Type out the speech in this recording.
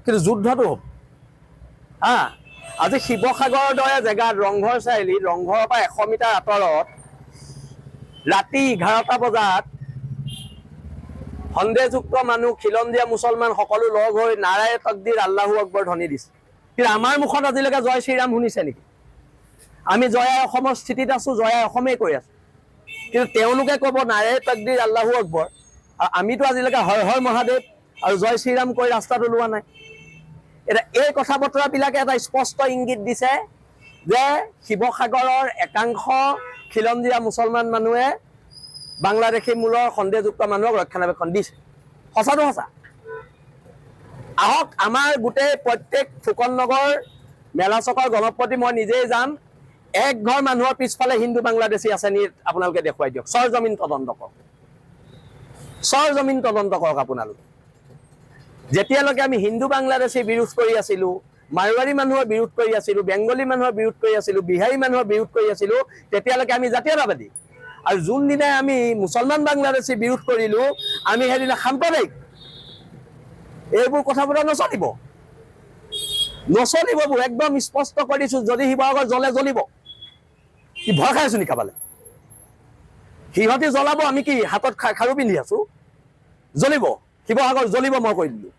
কিন্তু যুদ্ধটো হ'ব হা। আজি শিৱসাগৰৰ দৰে জেগাত ৰংঘৰ চাৰিআলি, ৰংঘৰৰ পৰা 100 মিটাৰ আঁতৰত ৰাতি 11টা বজাত সন্দেহযুক্ত মানুহ, খিলঞ্জীয়া মুছলমান সকলো লগ হৈ নাৰায়ে তকদিৰ আল্লাহু আকবৰ ধ্বনি দিছে। কিন্তু আমাৰ মুখত আজিলৈকে জয় শ্ৰীৰাম শুনিছে নেকি? আমি জয় অসমৰ স্থিতিত আছোঁ, জয় অসমেই কৈ আছোঁ, কিন্তু তেওঁলোকে ক'ব নাৰায়ে তকদিৰ আল্লাহু আকবৰ, আৰু আমিতো আজিলৈকে হৰ হৰ মহাদেৱ আৰু জয় শ্ৰীৰাম কৈ ৰাস্তাত ওলোৱা নাই। এতিয়া এই কথা বতৰাবিলাকে এটা স্পষ্ট ইংগিত দিছে যে শিৱসাগৰৰ একাংশ খিলঞ্জীয়া মুছলমান মানুহে বাংলাদেশী মূলৰ সন্দেহযুক্ত মানুহক ৰক্ষণাবেক্ষণ দিছে। সঁচাটো সঁচা। আহক, আমাৰ গোটেই প্ৰত্যেক ফুকন নগৰ মেলা চকৰ গণপতি মই নিজেই যাম, এক ঘৰ মানুহৰ পিছফালে হিন্দু বাংলাদেশী আছে নি আপোনালোকে দেখুৱাই দিয়ক। চৰজমিন তদন্ত কৰক, চৰজমিন তদন্ত কৰক আপোনালোকে। যেতিয়ালৈকে আমি হিন্দু বাংলাদেশী বিৰোধ কৰি আছিলোঁ, মাৰোৱাৰী মানুহৰ বিৰোধ কৰি আছিলোঁ, বেংগলী মানুহৰ বিৰোধ কৰি আছিলোঁ, বিহাৰী মানুহৰ বিৰোধ কৰি আছিলোঁ, তেতিয়ালৈকে আমি জাতীয়তাবাদী। আৰু যোনদিনাই আমি মুছলমান বাংলাদেশী বিৰোধ কৰিলোঁ, আমি সেইদিনা সাম্প্ৰদায়িক। এইবোৰ কথা বতৰা নচলিব, নচলিববোৰ একদম স্পষ্ট কৰি দিছোঁ। যদি শিৱসাগৰ জ্বলে জ্বলিব, কি ভয় খাই আছোঁ নেকি কাবালে? সিহঁতি জ্বলাব, আমি কি হাতত খাৰু পিন্ধি আছোঁ? জ্বলিব, শিৱসাগৰ জ্বলিব, মই কৈ দিলোঁ।